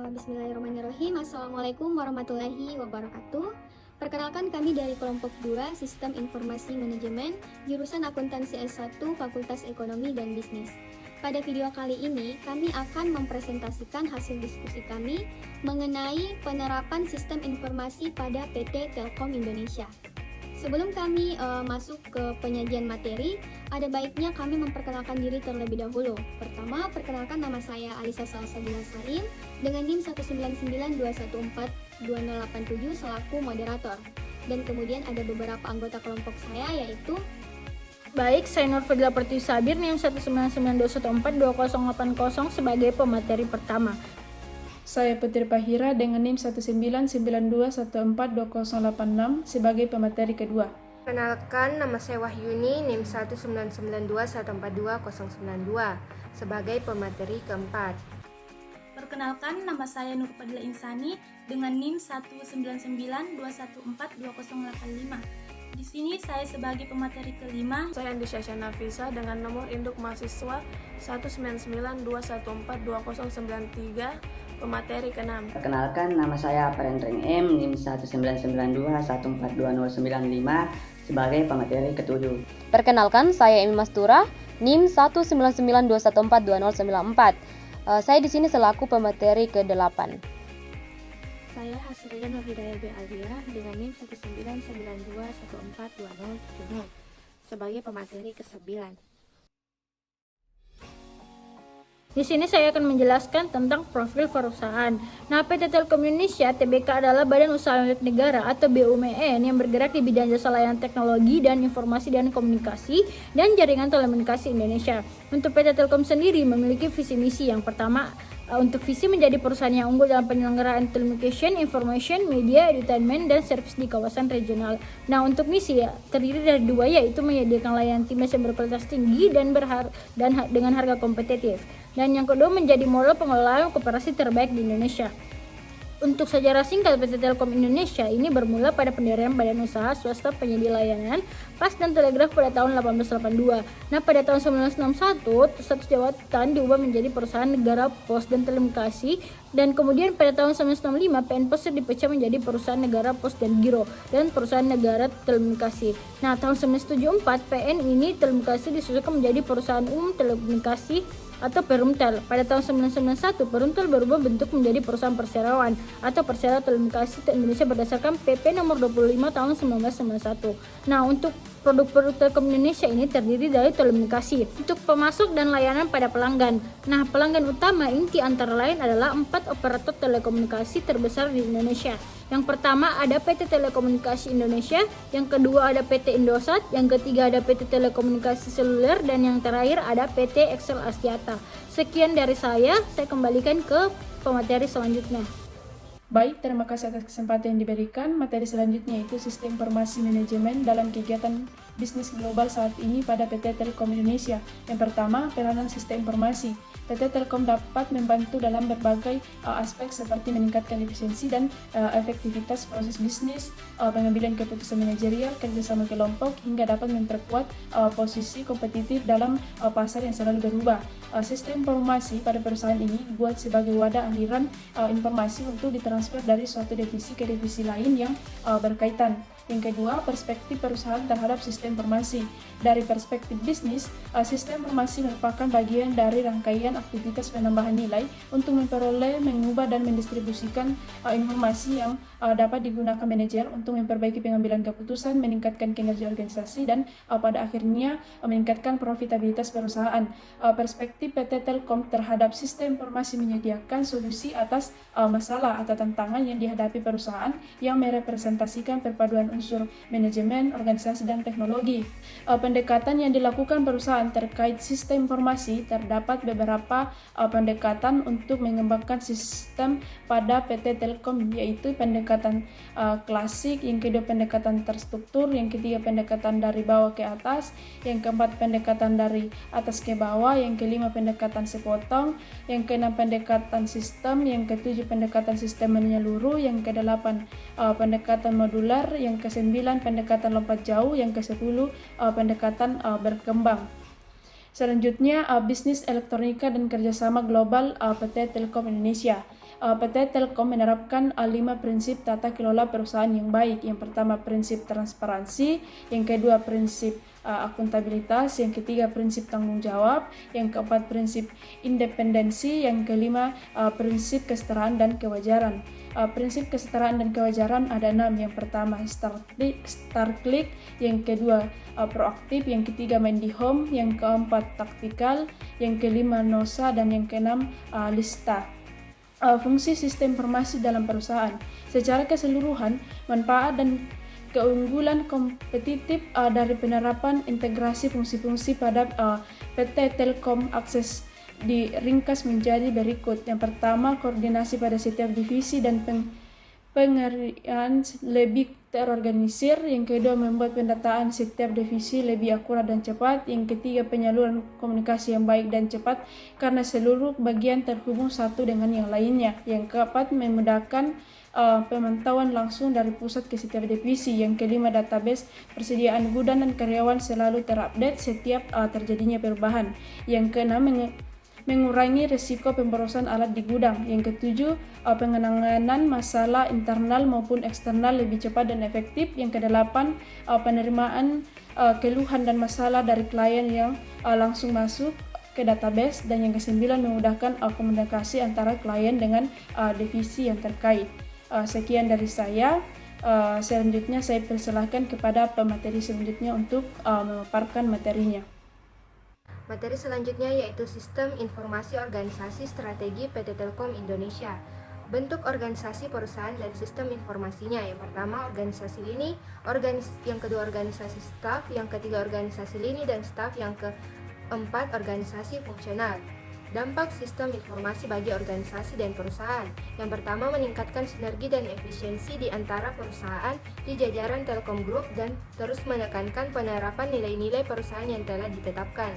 Bismillahirrahmanirrahim. Assalamualaikum warahmatullahi wabarakatuh. Perkenalkan, kami dari kelompok 2 Sistem Informasi Manajemen, jurusan Akuntansi S1 Fakultas Ekonomi dan Bisnis. Pada video kali ini, kami akan mempresentasikan hasil diskusi kami mengenai penerapan sistem informasi pada PT Telkom Indonesia. Sebelum kami masuk ke penyajian materi, ada baiknya kami memperkenalkan diri terlebih dahulu. Pertama, perkenalkan, nama saya Alisa Salsabila Salim dengan NIM 19921420087 selaku moderator. Dan kemudian ada beberapa anggota kelompok saya, yaitu Baik, saya Nurfadila Pertiwi Sabir NIM 19921420080 sebagai pemateri pertama. Saya Putri Pahira dengan NIM 19921420086 sebagai pemateri kedua. Kenalkan, nama saya Wahyuni NIM 19921420092 sebagai pemateri keempat. Perkenalkan, nama saya Nurfadila Insani dengan NIM 19921420085. Di sini saya sebagai pemateri kelima. Saya Andisha Nafisa dengan nomor induk mahasiswa 19921420093, pemateri ke-6. Perkenalkan, nama saya Parendring M, NIM 19921420095 sebagai pemateri ke-7. Perkenalkan, saya Emi Mastura, NIM 19921420094. Saya di sini selaku pemateri ke-8. Saya Hasriya Nurhidayah B. Aldia dengan NIM 19912142070 sebagai pemateri ke-9. Di sini saya akan menjelaskan tentang profil perusahaan. Nah, PT Telkom Indonesia (TBK) adalah badan usaha milik negara atau BUMN yang bergerak di bidang jasa layanan teknologi dan informasi dan komunikasi dan jaringan telekomunikasi Indonesia. Untuk PT Telkom sendiri memiliki visi misi. Yang pertama, untuk visi menjadi perusahaan yang unggul dalam penyelenggaraan telecommunication, information, media, entertainment, dan service di kawasan regional. Nah, untuk misi terdiri dari dua, yaitu menyediakan layanan timnas yang berkualitas tinggi dan dengan harga kompetitif. Dan yang kedua, menjadi model pengelolaan koperasi terbaik di Indonesia. Untuk sejarah singkat PT Telkom Indonesia ini bermula pada pendirian badan usaha swasta penyedia layanan pas dan telegraf pada tahun 1882. Nah, pada tahun 1961 status jabatan diubah menjadi perusahaan negara pos dan telekomunikasi, dan kemudian pada tahun 1965 PN Pos dipecah menjadi perusahaan negara pos dan giro dan perusahaan negara telekomunikasi. Nah, tahun 1974 PN ini telekomunikasi disusulkan menjadi perusahaan umum telekomunikasi atau Perumtel. Pada tahun 1991 Perumtel berubah bentuk menjadi perusahaan perseroan atau Persero Telekomunikasi Indonesia berdasarkan PP nomor 25 tahun 1991. Nah, untuk produk-produk Telkom Indonesia ini terdiri dari telekomunikasi untuk pemasok dan layanan pada pelanggan. Nah, pelanggan utama inti antara lain adalah 4 operator telekomunikasi terbesar di Indonesia. Yang pertama ada PT Telekomunikasi Indonesia, yang kedua ada PT Indosat, yang ketiga ada PT Telekomunikasi Seluler, dan yang terakhir ada PT Excel Axiata. Sekian dari saya kembalikan ke pemateri selanjutnya. Baik, terima kasih atas kesempatan yang diberikan. Materi selanjutnya yaitu Sistem Informasi Manajemen dalam kegiatan bisnis global saat ini pada PT Telkom Indonesia. Yang pertama, peranan sistem informasi. PT Telkom dapat membantu dalam berbagai aspek seperti meningkatkan efisiensi dan efektivitas proses bisnis, pengambilan keputusan manajerial, kerjasama kelompok, hingga dapat memperkuat posisi kompetitif dalam pasar yang selalu berubah. Sistem informasi pada perusahaan ini dibuat sebagai wadah aliran informasi untuk ditransfer dari suatu divisi ke divisi lain yang berkaitan. Yang kedua, perspektif perusahaan terhadap sistem informasi. Dari perspektif bisnis, sistem informasi merupakan bagian dari rangkaian aktivitas penambahan nilai untuk memperoleh, mengubah, dan mendistribusikan informasi yang dapat digunakan manajer untuk memperbaiki pengambilan keputusan, meningkatkan kinerja organisasi, dan pada akhirnya meningkatkan profitabilitas perusahaan. Perspektif PT Telkom terhadap sistem informasi menyediakan solusi atas masalah atau tantangan yang dihadapi perusahaan yang merepresentasikan perpaduan unsur manajemen, organisasi, dan teknologi. Pendekatan yang dilakukan perusahaan terkait sistem informasi terdapat beberapa pendekatan untuk mengembangkan sistem pada PT Telkom, yaitu pendekatan klasik, yang kedua pendekatan terstruktur, yang ketiga pendekatan dari bawah ke atas, yang keempat pendekatan dari atas ke bawah, yang kelima pendekatan sepotong, yang keenam pendekatan sistem, yang ketujuh pendekatan sistem menyeluruh, yang kedelapan pendekatan modular, yang ke-9 pendekatan lompat jauh, yang ke-10 pendekatan berkembang. Selanjutnya, bisnis elektronika dan kerjasama global PT Telkom Indonesia. PT Telkom menerapkan 5 prinsip tata kelola perusahaan yang baik. Yang pertama, prinsip transparansi. Yang kedua, prinsip akuntabilitas. Yang ketiga, prinsip tanggung jawab. Yang keempat, prinsip independensi. Yang kelima, prinsip kesetaraan dan kewajaran. Prinsip kesetaraan dan kewajaran ada 6. Yang pertama, start click. Yang kedua, proaktif. Yang ketiga, Mandihome. Yang keempat, taktikal. Yang kelima, Nosa. Dan yang keenam, lista. Fungsi sistem informasi dalam perusahaan. Secara keseluruhan, manfaat dan keunggulan kompetitif dari penerapan integrasi fungsi-fungsi pada PT Telkom Akses diringkas menjadi berikut. Yang pertama, koordinasi pada setiap divisi dan pengerian lebih terorganisir. Yang kedua, membuat pendataan setiap divisi lebih akurat dan cepat. Yang ketiga, penyaluran komunikasi yang baik dan cepat karena seluruh bagian terhubung satu dengan yang lainnya. Yang keempat, memudahkan pemantauan langsung dari pusat ke setiap divisi. Yang kelima, database persediaan gudang dan karyawan selalu terupdate setiap terjadinya perubahan. Yang keenam, mengurangi risiko pemborosan alat di gudang. Yang ketujuh, penanganan masalah internal maupun eksternal lebih cepat dan efektif. Yang kedelapan, penerimaan keluhan dan masalah dari klien yang langsung masuk ke database. Dan yang kesembilan, memudahkan komunikasi antara klien dengan divisi yang terkait. Sekian dari saya. Selanjutnya saya persilahkan kepada pemateri selanjutnya untuk memaparkan materinya. Materi selanjutnya yaitu Sistem Informasi Organisasi Strategi PT Telkom Indonesia. Bentuk organisasi perusahaan dan sistem informasinya. Yang pertama, organisasi lini, yang kedua organisasi staf, yang ketiga organisasi lini dan staf, yang keempat organisasi fungsional. Dampak sistem informasi bagi organisasi dan perusahaan. Yang pertama, meningkatkan sinergi dan efisiensi di antara perusahaan di jajaran Telkom Group dan terus menekankan penerapan nilai-nilai perusahaan yang telah ditetapkan.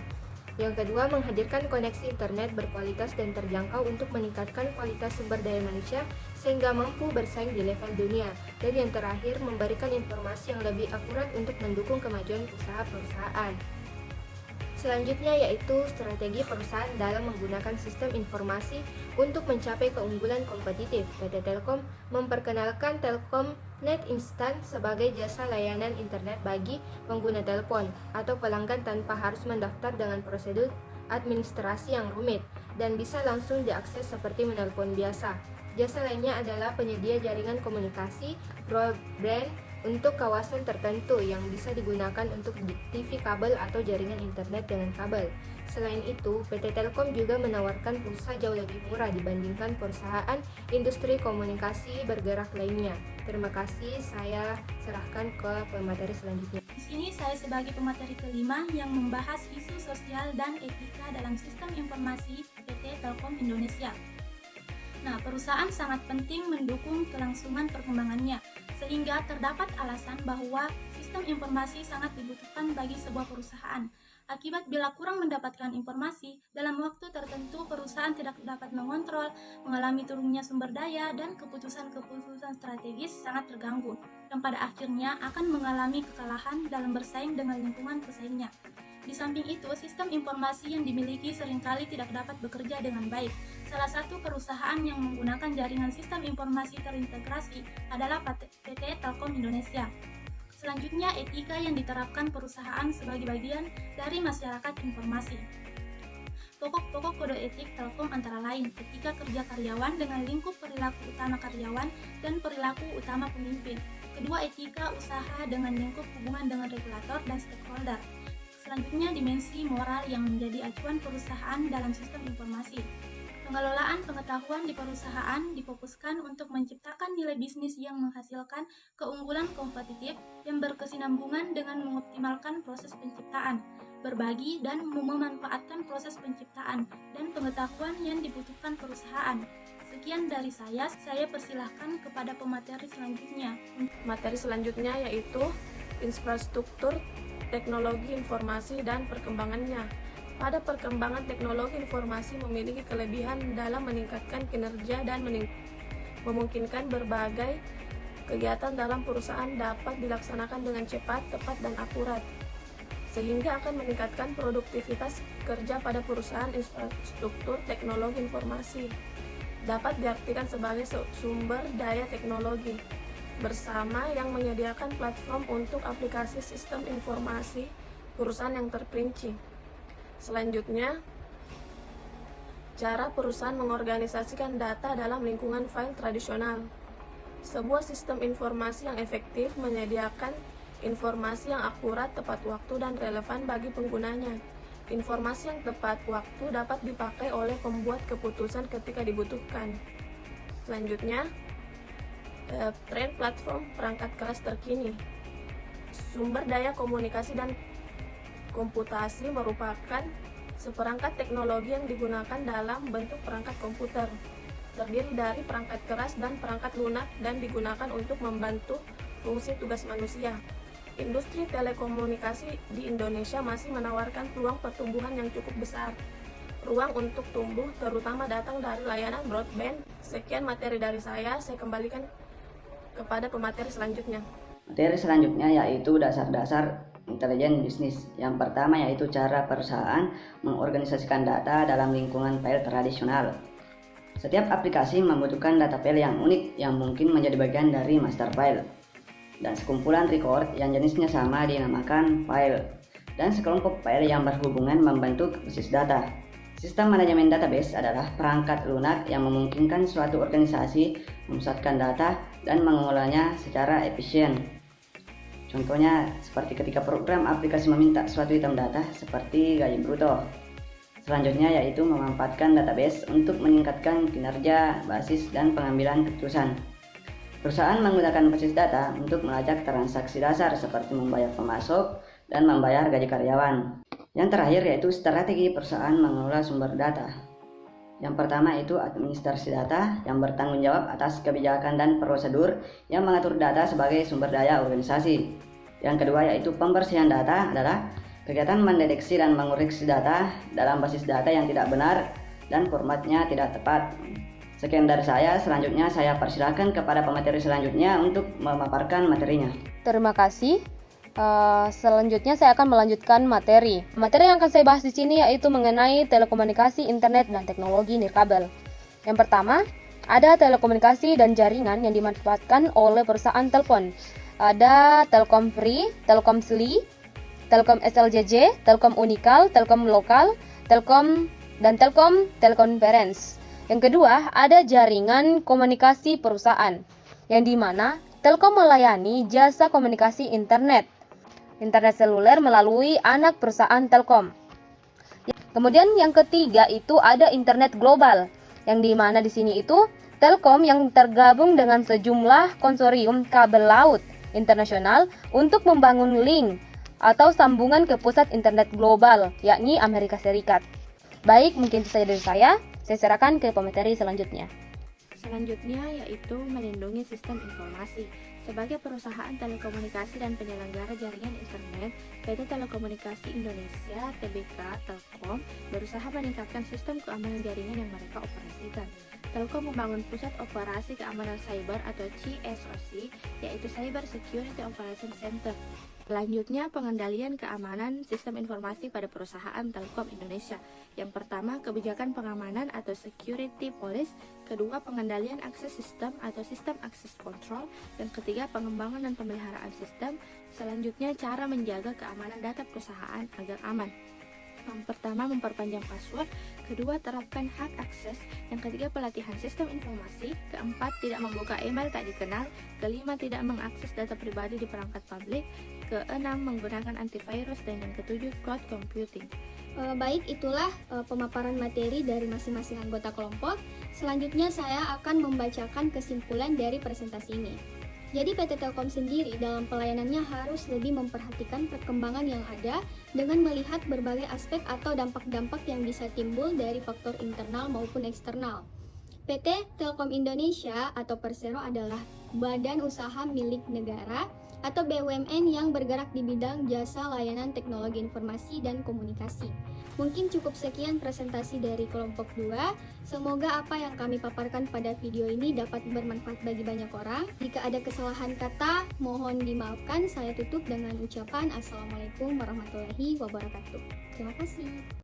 Yang kedua, menghadirkan koneksi internet berkualitas dan terjangkau untuk meningkatkan kualitas sumber daya manusia sehingga mampu bersaing di level dunia. Dan yang terakhir, memberikan informasi yang lebih akurat untuk mendukung kemajuan usaha perusahaan. Selanjutnya yaitu strategi perusahaan dalam menggunakan sistem informasi untuk mencapai keunggulan kompetitif. PT Telkom memperkenalkan Telkom Net Instant sebagai jasa layanan internet bagi pengguna telepon atau pelanggan tanpa harus mendaftar dengan prosedur administrasi yang rumit dan bisa langsung diakses seperti menelpon biasa. Jasa lainnya adalah penyedia jaringan komunikasi broadband untuk kawasan tertentu yang bisa digunakan untuk TV kabel atau jaringan internet dengan kabel. Selain itu, PT Telkom juga menawarkan pulsa jauh lebih murah dibandingkan perusahaan industri komunikasi bergerak lainnya. Terima kasih, saya serahkan ke pemateri selanjutnya. Di sini saya sebagai pemateri kelima yang membahas isu sosial dan etika dalam sistem informasi PT Telkom Indonesia. Nah, perusahaan sangat penting mendukung kelangsungan perkembangannya, sehingga terdapat alasan bahwa sistem informasi sangat dibutuhkan bagi sebuah perusahaan. Akibat bila kurang mendapatkan informasi, dalam waktu tertentu perusahaan tidak dapat mengontrol, mengalami turunnya sumber daya, dan keputusan-keputusan strategis sangat terganggu, dan pada akhirnya akan mengalami kekalahan dalam bersaing dengan lingkungan pesaingnya. Di samping itu, sistem informasi yang dimiliki seringkali tidak dapat bekerja dengan baik. Salah satu perusahaan yang menggunakan jaringan sistem informasi terintegrasi adalah PT Telkom Indonesia. Selanjutnya, etika yang diterapkan perusahaan sebagai bagian dari masyarakat informasi. Pokok-pokok kode etik Telkom antara lain etika kerja karyawan dengan lingkup perilaku utama karyawan dan perilaku utama pemimpin. Kedua, etika usaha dengan lingkup hubungan dengan regulator dan stakeholder. Selanjutnya, dimensi moral yang menjadi acuan perusahaan dalam sistem informasi. Pengelolaan pengetahuan di perusahaan difokuskan untuk menciptakan nilai bisnis yang menghasilkan keunggulan kompetitif yang berkesinambungan dengan mengoptimalkan proses penciptaan, berbagi dan memanfaatkan proses penciptaan dan pengetahuan yang dibutuhkan perusahaan. Sekian dari saya persilahkan kepada pemateri selanjutnya. Materi selanjutnya yaitu infrastruktur teknologi informasi dan perkembangannya. Pada perkembangan teknologi informasi memiliki kelebihan dalam meningkatkan kinerja dan memungkinkan berbagai kegiatan dalam perusahaan dapat dilaksanakan dengan cepat, tepat, dan akurat. sehingga akan meningkatkan produktivitas kerja pada perusahaan infrastruktur teknologi informasi. Dapat diartikan sebagai sumber daya teknologi bersama yang menyediakan platform untuk aplikasi sistem informasi perusahaan yang terperinci. Selanjutnya, cara perusahaan mengorganisasikan data dalam lingkungan file tradisional. Sebuah sistem informasi yang efektif menyediakan informasi yang akurat, tepat waktu, dan relevan bagi penggunanya. Informasi yang tepat waktu dapat dipakai oleh pembuat keputusan ketika dibutuhkan. Selanjutnya, tren platform perangkat keras terkini. Sumber daya komunikasi dan komputasi merupakan seperangkat teknologi yang digunakan dalam bentuk perangkat komputer. Terdiri dari perangkat keras dan perangkat lunak dan digunakan untuk membantu fungsi tugas manusia. Industri telekomunikasi di Indonesia masih menawarkan peluang pertumbuhan yang cukup besar. Ruang untuk tumbuh terutama datang dari layanan broadband. Sekian materi dari saya kembalikan kepada pemateri selanjutnya. Materi selanjutnya yaitu dasar-dasar intelijen bisnis. Yang pertama yaitu cara perusahaan mengorganisasikan data dalam lingkungan file tradisional. Setiap aplikasi membutuhkan data file yang unik yang mungkin menjadi bagian dari master file. Dan sekumpulan record yang jenisnya sama dinamakan file, dan sekelompok file yang berhubungan membentuk basis data. Sistem manajemen database adalah perangkat lunak yang memungkinkan suatu organisasi memusatkan data dan mengolahnya secara efisien. Contohnya seperti ketika program aplikasi meminta suatu item data seperti gaji bruto. Selanjutnya yaitu memanfaatkan database untuk meningkatkan kinerja, basis, dan pengambilan keputusan. Perusahaan menggunakan basis data untuk melacak transaksi dasar seperti membayar pemasok dan membayar gaji karyawan. Yang terakhir yaitu strategi perusahaan mengelola sumber data. Yang pertama itu administrasi data yang bertanggung jawab atas kebijakan dan prosedur yang mengatur data sebagai sumber daya organisasi. Yang kedua yaitu pembersihan data adalah kegiatan mendeteksi dan mengoreksi data dalam basis data yang tidak benar dan formatnya tidak tepat. Sekian dari saya, selanjutnya saya persilakan kepada pemateri selanjutnya untuk memaparkan materinya. Terima kasih. Selanjutnya saya akan melanjutkan materi. Materi yang akan saya bahas di sini yaitu mengenai telekomunikasi, internet, dan teknologi nirkabel. Yang pertama, ada telekomunikasi dan jaringan yang dimanfaatkan oleh perusahaan telepon. Ada Telkom Free, Telkom Sli, Telkom SLJJ, Telkom Unikal, Telkom Lokal, Telkom, dan Telkom Telekonferensi. Yang kedua, ada jaringan komunikasi perusahaan, yang dimana Telkom melayani jasa komunikasi internet seluler melalui anak perusahaan Telkom. Kemudian yang ketiga itu ada internet global, yang dimana di sini itu Telkom yang tergabung dengan sejumlah konsorsium kabel laut internasional untuk membangun link atau sambungan ke pusat internet global, yakni Amerika Serikat. Baik, mungkin itu saja dari saya serahkan ke pemateri selanjutnya. Selanjutnya yaitu melindungi sistem informasi. Sebagai perusahaan telekomunikasi dan penyelenggara jaringan internet, PT Telekomunikasi Indonesia (TBK) Telkom berusaha meningkatkan sistem keamanan jaringan yang mereka operasikan. Telkom membangun pusat operasi keamanan cyber atau CSOC, yaitu Cyber Security Operation Center. Selanjutnya, pengendalian keamanan sistem informasi pada perusahaan Telkom Indonesia. Yang pertama, kebijakan pengamanan atau security policy. Kedua, pengendalian akses sistem atau sistem access control. Yang ketiga, pengembangan dan pemeliharaan sistem. Selanjutnya, cara menjaga keamanan data perusahaan agar aman. Yang pertama, memperpanjang password. Kedua, terapkan hak akses. Yang ketiga, pelatihan sistem informasi. Keempat, tidak membuka email tak dikenal. Kelima, tidak mengakses data pribadi di perangkat publik. Keenam, menggunakan antivirus. Dan yang ketujuh, cloud computing. Baik, itulah pemaparan materi dari masing-masing anggota kelompok. Selanjutnya saya akan membacakan kesimpulan dari presentasi ini. Jadi PT Telkom sendiri dalam pelayanannya harus lebih memperhatikan perkembangan yang ada dengan melihat berbagai aspek atau dampak-dampak yang bisa timbul dari faktor internal maupun eksternal. PT Telkom Indonesia atau Persero adalah badan usaha milik negara atau BUMN yang bergerak di bidang jasa layanan teknologi informasi dan komunikasi. Mungkin cukup sekian presentasi dari kelompok 2. Semoga apa yang kami paparkan pada video ini dapat bermanfaat bagi banyak orang. Jika ada kesalahan kata, mohon dimaafkan. Saya tutup dengan ucapan Assalamualaikum warahmatullahi wabarakatuh. Terima kasih.